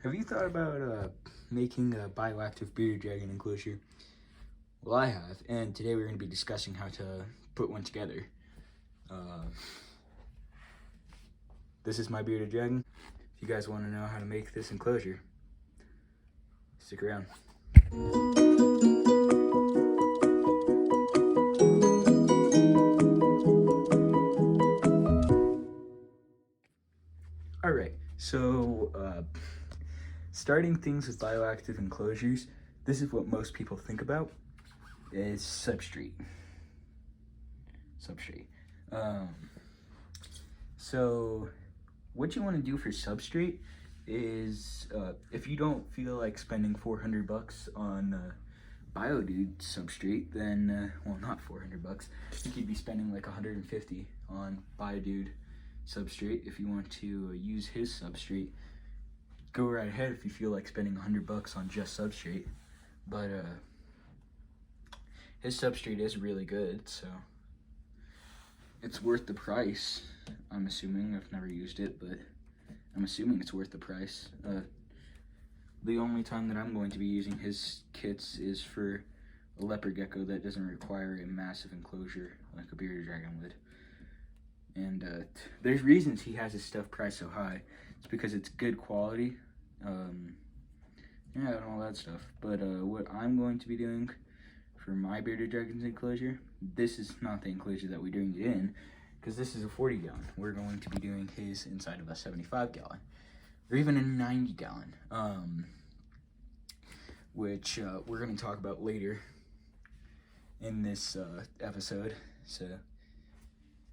Have you thought about making a bioactive bearded dragon enclosure? Well, I have, and today we're going to be discussing how to put one together. This is my bearded dragon. If you guys want to know how to make this enclosure, stick around. Alright, so starting things with bioactive enclosures, this is what most people think about, is substrate. So what you want to do for substrate is, if you don't feel like spending $400 on Biodude substrate, then, well, not $400. You could be spending like $150 on Biodude substrate if you want to use his substrate. Go right ahead if you feel like spending $100 on just substrate, but his substrate is really good, so it's worth the price. I'm assuming. I've never used it, but I'm assuming it's worth the price. The only time that I'm going to be using his kits is for a leopard gecko that doesn't require a massive enclosure like a bearded dragon would. And there's reasons he has his stuff priced so high. It's because it's good quality, and all that stuff. But what I'm going to be doing for my bearded dragon's enclosure, this is not the enclosure that we're doing it in, because this is a 40 gallon. We're going to be doing his inside of a 75 gallon, or even a 90 gallon, which we're going to talk about later in this episode. So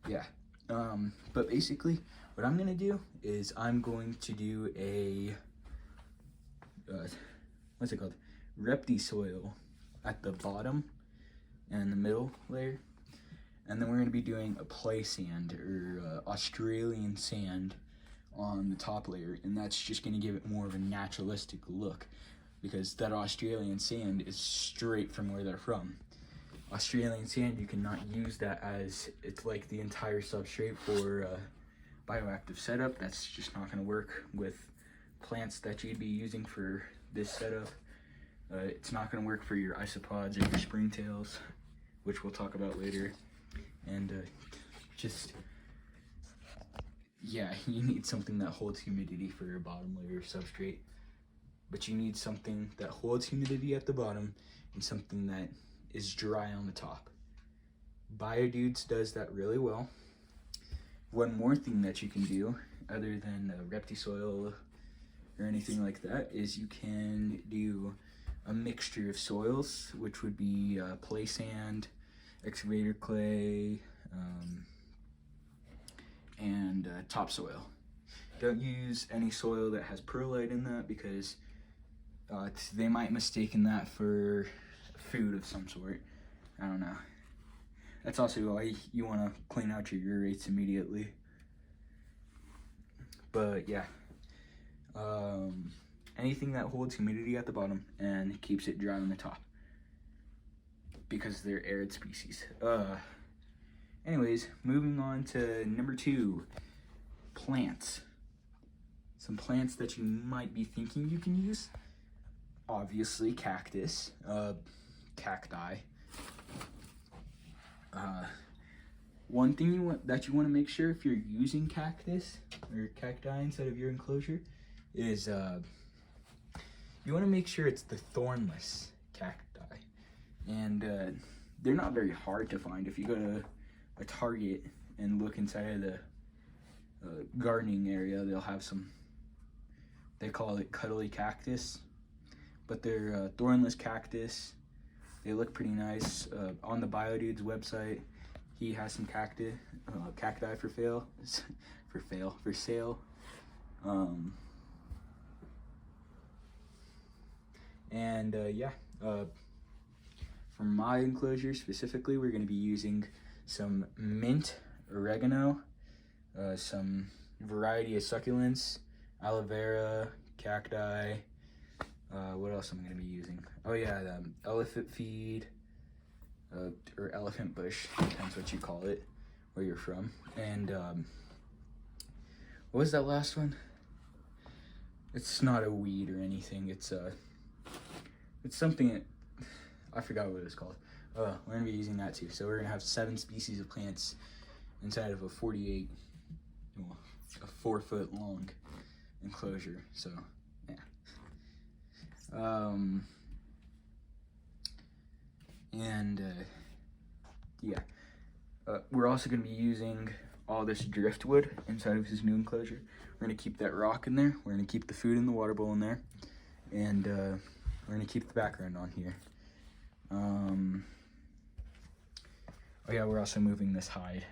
yeah, but basically what I'm going to do is I'm going to do a what's it called, Repti soil at the bottom and the middle layer, and then we're going to be doing a play sand, or Australian sand, on the top layer, and that's just going to give it more of a naturalistic look, because that Australian sand is straight from where they're from. Australian sand, you cannot use that as it's like the entire substrate for bioactive setup. That's just not going to work with plants that you'd be using for this setup. It's not going to work for your isopods or your springtails, which we'll talk about later. And just, yeah, you need something that holds humidity for your bottom layer of substrate. But you need something that holds humidity at the bottom and something that is dry on the top. Biodudes does that really well. One more thing that you can do, other than Repti soil or anything like that, is you can do a mixture of soils, which would be play sand, excavator clay, and topsoil. Don't use any soil that has perlite in that, because they might mistake that for food of some sort. I don't know. That's also why you want to clean out your urates immediately. But yeah, anything that holds humidity at the bottom and keeps it dry on the top, because they're arid species. Anyways, moving on to number 2, plants. Some plants that you might be thinking you can use. Obviously, cactus, cacti. One thing that you want to make sure if you're using cactus or cacti inside of your enclosure is you want to make sure it's the thornless cacti. And they're not very hard to find. If you go to a Target and look inside of the gardening area, they'll have some, they call it cuddly cactus, but they're thornless cactus. They look pretty nice. On the Biodude's website, he has some cacti for sale. For my enclosure specifically, we're going to be using some mint, oregano, some variety of succulents, aloe vera, cacti. What else am I going to be using? Oh yeah, the elephant feed, or elephant bush, depends what you call it, where you're from. And what was that last one? It's not a weed or anything. It's something that, I forgot what it's called. We're gonna be using that too. So we're gonna have 7 species of plants inside of a 48, well, a 4-foot long enclosure. So yeah. Yeah. We're also gonna be using all this driftwood inside of his new enclosure. We're gonna keep that rock in there. We're gonna keep the food in the water bowl in there, and we're gonna keep the background on here. Oh yeah, we're also moving this hide.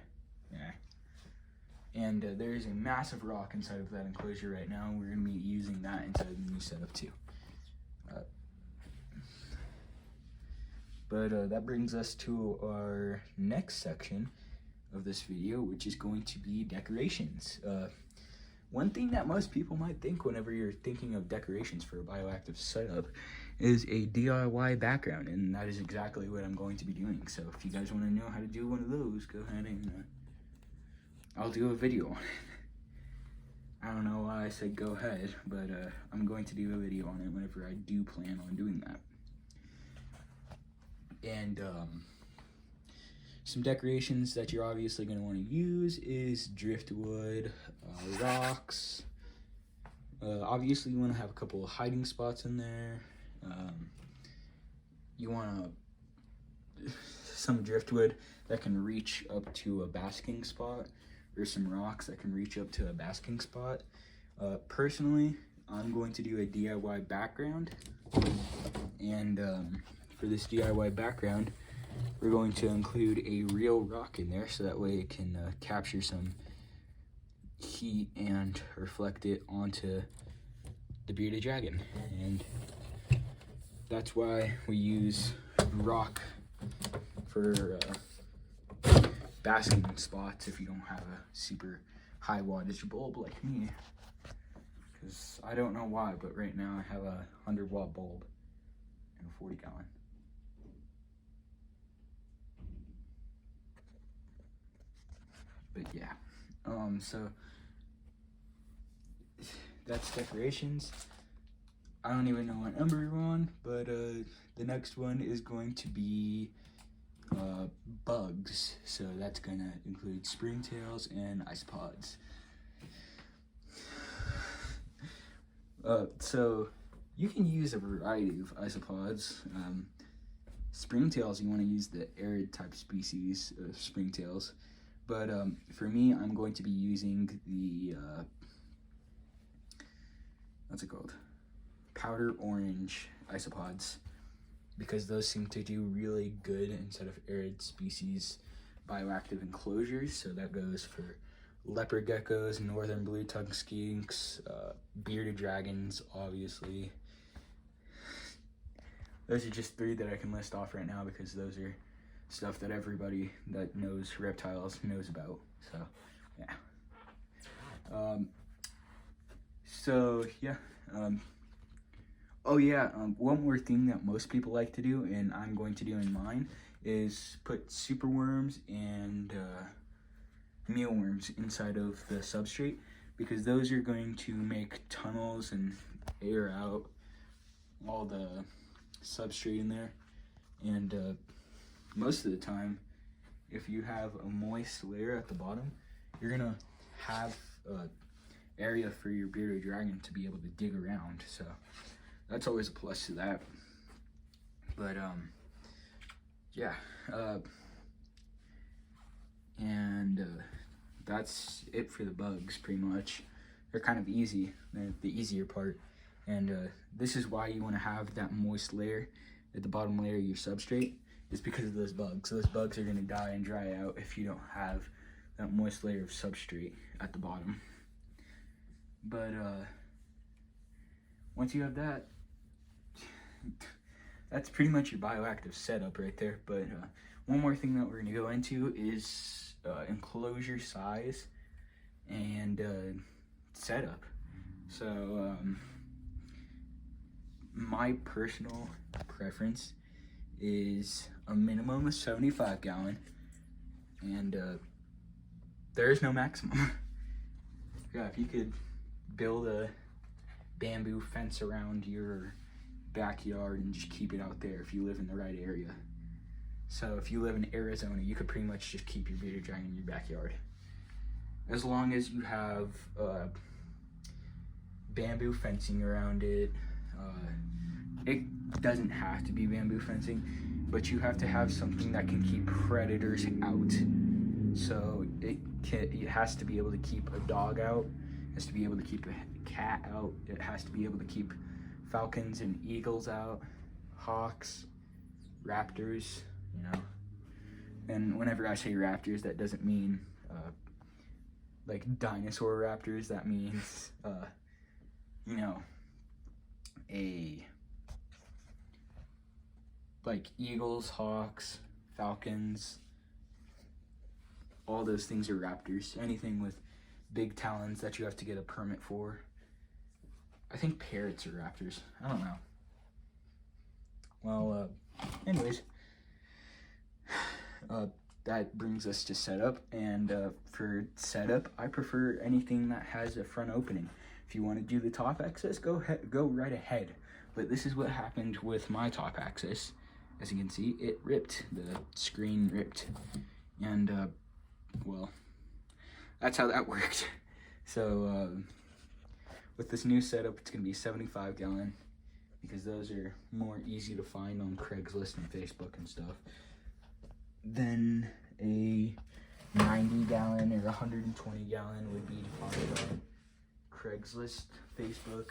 Yeah. And there is a massive rock inside of that enclosure right now. We're gonna be using that inside of the new setup too. But that brings us to our next section of this video, which is going to be decorations. One thing that most people might think whenever you're thinking of decorations for a bioactive setup is a DIY background, and that is exactly what I'm going to be doing. So if you guys want to know how to do one of those, go ahead and I'll do a video on it. I don't know why I said go ahead, but I'm going to do a video on it whenever I do plan on doing that. And some decorations that you're obviously going to want to use is driftwood, rocks. Obviously you want to have a couple of hiding spots in there. You want some driftwood that can reach up to a basking spot, or some rocks that can reach up to a basking spot. Personally, I'm going to do a DIY background, and for this DIY background, we're going to include a real rock in there, so that way it can capture some heat and reflect it onto the bearded dragon. And that's why we use rock for basking spots if you don't have a super high wattage bulb like me. Because I don't know why, but right now I have a 100-watt bulb and a 40-gallon. But yeah, so that's decorations. I don't even know what number you're on, but the next one is going to be bugs. So that's gonna include springtails and isopods. So you can use a variety of isopods. Springtails, you want to use the arid type species of springtails. But for me, I'm going to be using the, what's it called? Powder orange isopods, because those seem to do really good instead of arid species bioactive enclosures. So that goes for leopard geckos, northern blue-tongued skinks, bearded dragons, obviously. Those are just 3 that I can list off right now, because those are stuff that everybody that knows reptiles knows about. So yeah. Oh yeah, one more thing that most people like to do, and I'm going to do in mine, is put superworms and mealworms inside of the substrate, because those are going to make tunnels and air out all the substrate in there. And most of the time, if you have a moist layer at the bottom, you're gonna have area for your bearded dragon to be able to dig around. So that's always a plus to that. But yeah, and that's it for the bugs, pretty much. They're kind of easy. They're the easier part. And this is why you want to have that moist layer at the bottom layer of your substrate, is because of those bugs. Those bugs are going to die and dry out if you don't have that moist layer of substrate at the bottom. But once you have that, that's pretty much your bioactive setup right there. But one more thing that we're going to go into is enclosure size and setup. So my personal preference is a minimum of 75 gallon, and there is no maximum. Yeah, if you could build a bamboo fence around your backyard and just keep it out there if you live in the right area. So if you live in Arizona, you could pretty much just keep your bearded dragon in your backyard. As long as you have bamboo fencing around it. It doesn't have to be bamboo fencing, but you have to have something that can keep predators out. So it has to be able to keep a dog out, it has to be able to keep a cat out, it has to be able to keep falcons and eagles out, hawks, raptors, you know. And whenever I say raptors, that doesn't mean like dinosaur raptors. That means you know, like eagles, hawks, falcons, all those things are raptors. Anything with big talons that you have to get a permit for. I think parrots are raptors. I don't know. Well, anyways, that brings us to setup. And for setup, I prefer anything that has a front opening. If you want to do the top axis, go right ahead. But this is what happened with my top axis. As you can see, it ripped. The screen ripped. And, well, that's how that worked. So, with this new setup, it's going to be 75 gallon. Because those are more easy to find on Craigslist and Facebook and stuff. Then a 90 gallon or 120 gallon would be found on Craigslist, Facebook,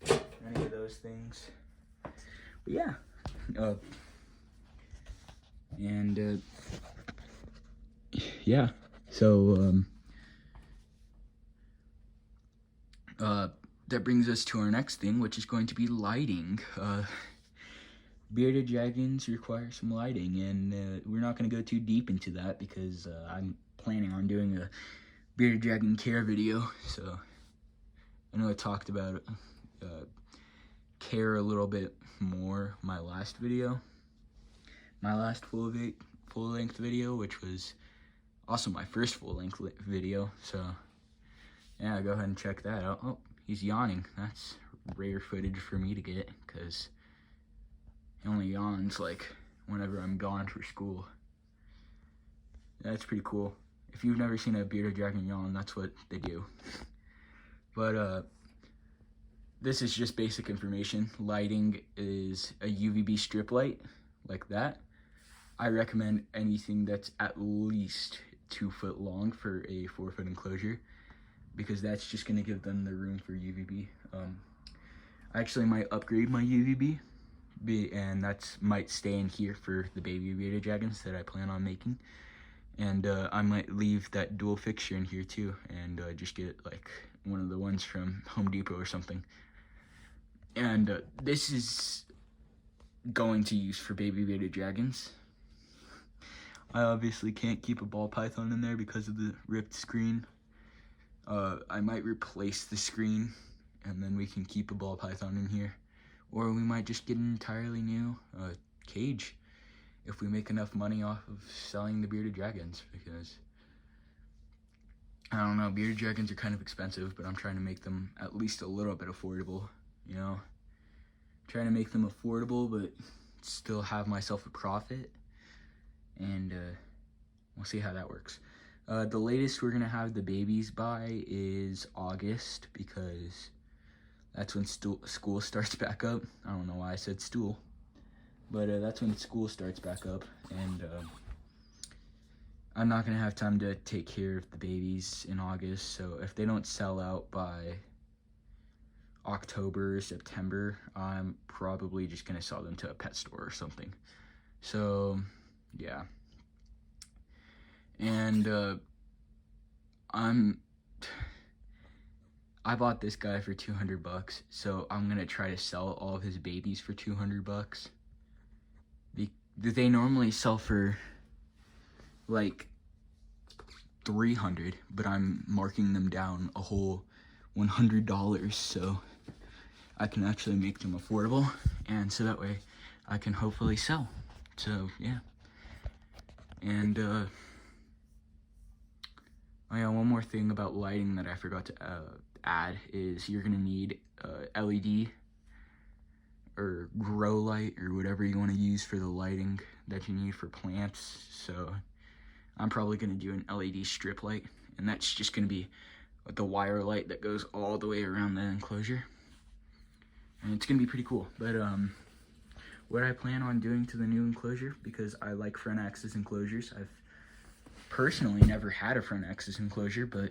any of those things. But yeah, yeah. So that brings us to our next thing, which is going to be lighting. Bearded dragons require some lighting, and we're not going to go too deep into that because I'm planning on doing a bearded dragon care video. So I know I talked about care a little bit more my last video, my last full-length video, which was also my first full-length video. So yeah, go ahead and check that out. Oh, he's yawning. That's rare footage for me to get because he only yawns like whenever I'm gone for school. That's pretty cool. If you've never seen a bearded dragon yawn, that's what they do. But this is just basic information. Lighting is a UVB strip light like that. I recommend anything that's at least 2 foot long for a 4 foot enclosure, because that's just gonna give them the room for UVB. I actually might upgrade my UVB, and that might stay in here for the baby bearded dragons that I plan on making. And I might leave that dual fixture in here too, and just get like one of the ones from Home Depot or something. And this is going to use for baby bearded dragons. I obviously can't keep a ball python in there because of the ripped screen. I might replace the screen, and then we can keep a ball python in here. Or we might just get an entirely new cage if we make enough money off of selling the bearded dragons, because I don't know, bearded dragons are kind of expensive, but I'm trying to make them at least a little bit affordable, you know? Trying to make them affordable, but still have myself a profit, and we'll see how that works. The latest we're gonna have the babies by is August, because that's when school starts back up. I don't know why I said stool, but that's when school starts back up, and I'm not gonna have time to take care of the babies in August. So if they don't sell out by October, September, I'm probably just gonna sell them to a pet store or something. So yeah, and I bought this guy for $200, so I'm gonna try to sell all of his babies for $200. They normally sell for like $300, but I'm marking them down a whole $100, so I can actually make them affordable, and so that way I can hopefully sell. So yeah, and oh yeah, one more thing about lighting that I forgot to add is you're gonna need LED or grow light or whatever you want to use for the lighting that you need for plants. So I'm probably gonna do an LED strip light, and that's just gonna be the wire light that goes all the way around the enclosure, and it's gonna be pretty cool. But what I plan on doing to the new enclosure, because I like front axis enclosures, I've personally never had a front axis enclosure, but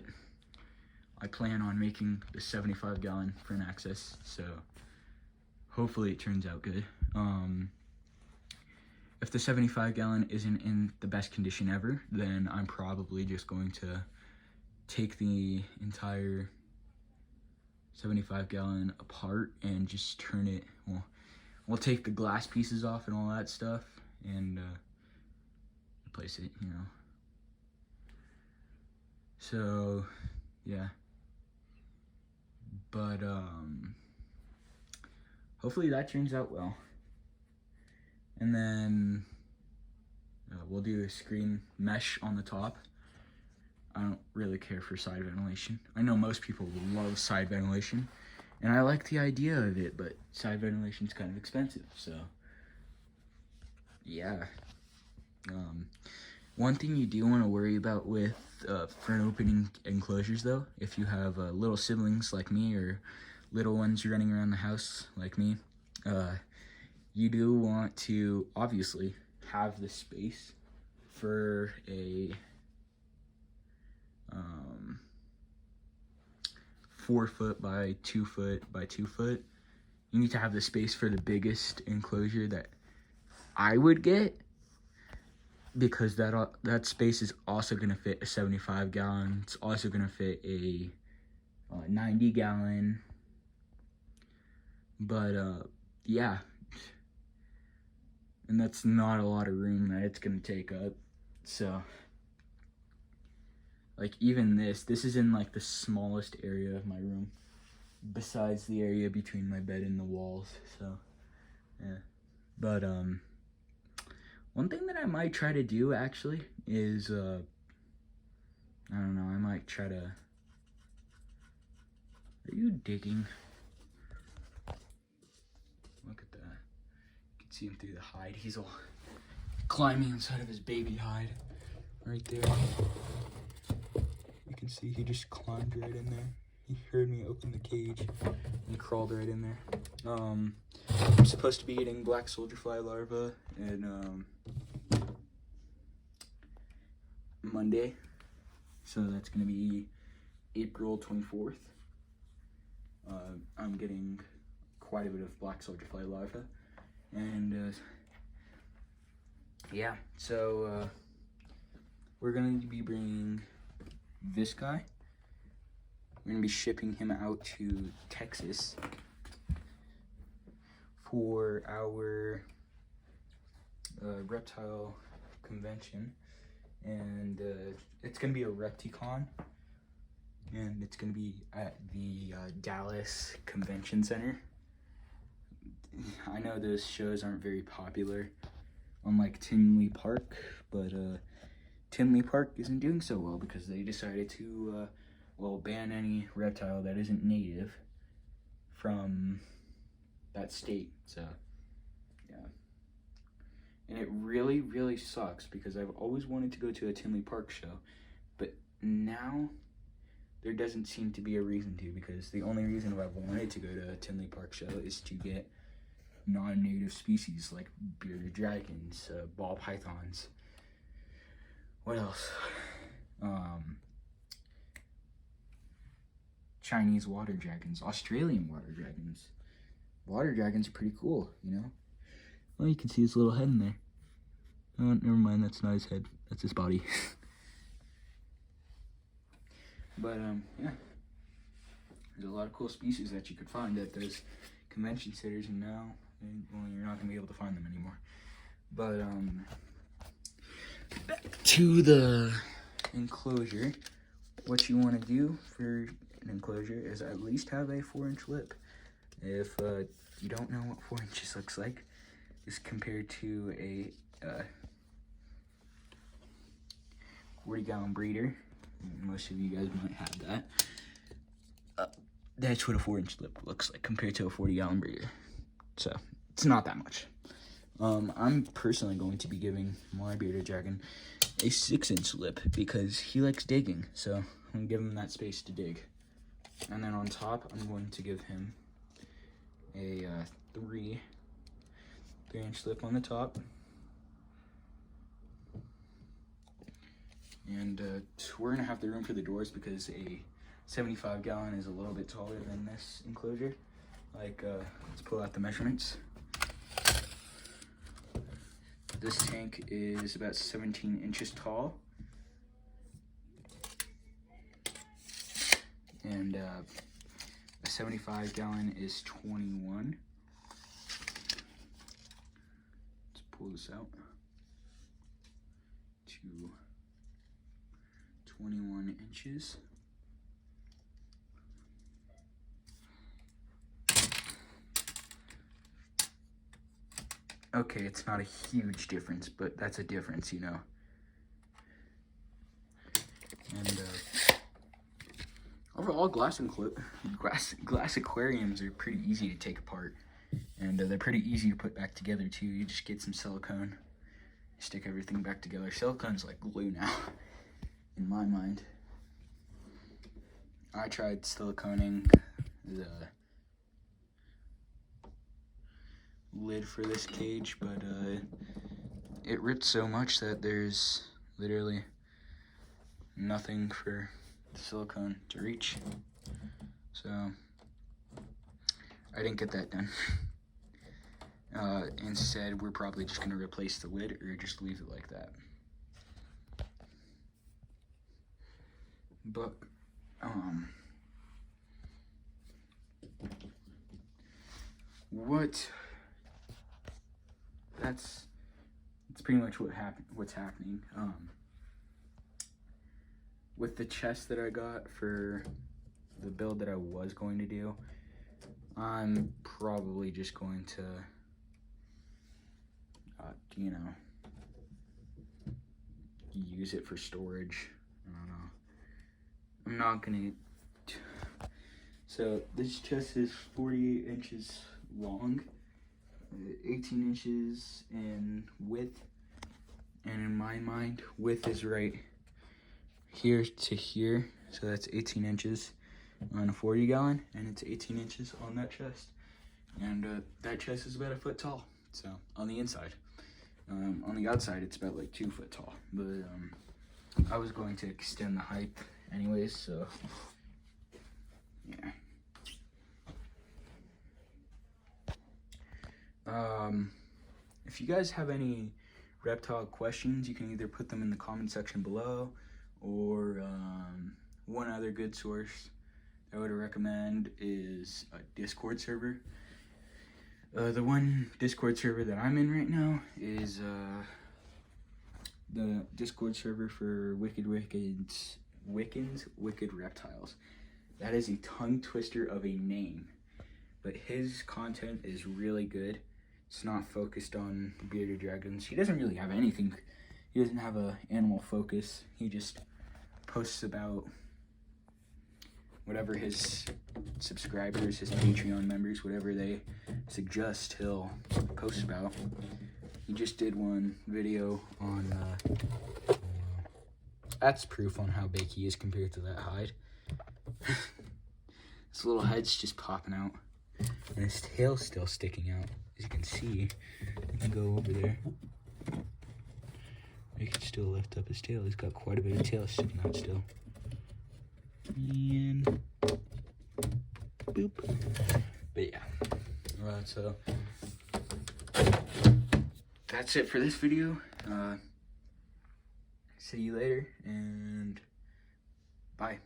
I plan on making the 75-gallon front axis, so hopefully it turns out good. If the 75-gallon isn't in the best condition ever, then I'm probably just going to take the entire 75-gallon apart and just turn it, we'll take the glass pieces off and all that stuff and replace it, you know. So, yeah. But, hopefully that turns out well. And then we'll do a screen mesh on the top. I don't really care for side ventilation. I know most people love side ventilation, and I like the idea of it, but side ventilation is kind of expensive, so yeah. One thing you do want to worry about with front opening enclosures, though, if you have little siblings like me or little ones running around the house like me, you do want to obviously have the space for a 4 foot by 2 foot by 2 foot. You need to have the space for the biggest enclosure that I would get, because that space is also going to fit a 75-gallon. It's also going to fit a 90-gallon. But yeah, and that's not a lot of room that it's going to take up. So like even this is in like the smallest area of my room besides the area between my bed and the walls. So yeah. But one thing that I might try to do actually is I don't know, I might try to, are you digging? Look at that. You can see him through the hide. He's all climbing inside of his baby hide right there. You can see he just climbed right in there. He heard me open the cage and he crawled right in there. I'm supposed to be eating black soldier fly larvae and Monday, so that's gonna be April 24th. I'm getting quite a bit of black soldier fly larvae, and yeah, so we're gonna be bringing this guy. We're gonna be shipping him out to Texas for our reptile convention, and it's gonna be a Repticon, and it's gonna be at the Dallas Convention Center. I know those shows aren't very popular, unlike Tinley Park, but Tinley Park isn't doing so well because they decided to ban any reptile that isn't native from that state. So yeah, and it really, really sucks because I've always wanted to go to a Tinley Park show, but now there doesn't seem to be a reason to, because the only reason I've wanted to go to a Tinley Park show is to get non-native species like bearded dragons, ball pythons. What else? Chinese water dragons, Australian water dragons. Water dragons are pretty cool, you know? Well, you can see his little head in there. Oh, never mind, that's not his head. That's his body. But, yeah. There's a lot of cool species that you could find at those convention centers, and now, well, you're not going to be able to find them anymore. But, back to the enclosure. What you want to do for an enclosure is at least have a 4-inch lip. If you don't know what 4 inches looks like, is compared to a 40-gallon breeder. Most of you guys might have that. That's what a 4-inch lip looks like compared to a 40-gallon breeder. So it's not that much. I'm personally going to be giving my bearded dragon a 6-inch lip because he likes digging. So I'm gonna give him that space to dig. And then on top, I'm going to give him a 3-inch lip on the top. And we're gonna have the room for the doors because a 75-gallon is a little bit taller than this enclosure. Like, let's pull out the measurements. This tank is about 17 inches tall. And a 75-gallon is 21. Let's pull this out. 21 inches. Okay, it's not a huge difference, but that's a difference, you know. And overall, glass aquariums are pretty easy to take apart, and they're pretty easy to put back together too. You just get some silicone, stick everything back together. Silicone's like glue now, in my mind. I tried siliconing the lid for this cage, but it ripped so much that there's literally nothing for the silicone to reach. So I didn't get that done. Instead, we're probably just gonna replace the lid or just leave it like that. But that's pretty much what's happening. With the chest that I got for the build that I was going to do, I'm probably just going to you know, use it for storage. I don't know. I'm not gonna. So this chest is 48 inches long, 18 inches in width, and in my mind, width is right here to here. So that's 18 inches on a 40-gallon, and it's 18 inches on that chest. And that chest is about a foot tall. So on the inside. On the outside, it's about like 2 foot tall. But I was going to extend the height anyways, so yeah. If you guys have any reptile questions, you can either put them in the comment section below, or one other good source I would recommend is a Discord server. The one Discord server that I'm in right now is the Discord server for Wicked Reptiles. That is a tongue twister of a name, but his content is really good. It's not focused on bearded dragons. He doesn't really have anything. He doesn't have a animal focus. He just posts about whatever his subscribers, his Patreon members, whatever they suggest, he'll post about. He just did one video on, that's proof on how big he is compared to that hide. His little head's just popping out, and his tail's still sticking out. As you can see, you can go over there. You can still lift up his tail. He's got quite a bit of tail sticking out still. And boop. But yeah, so that's it for this video. See you later, and bye.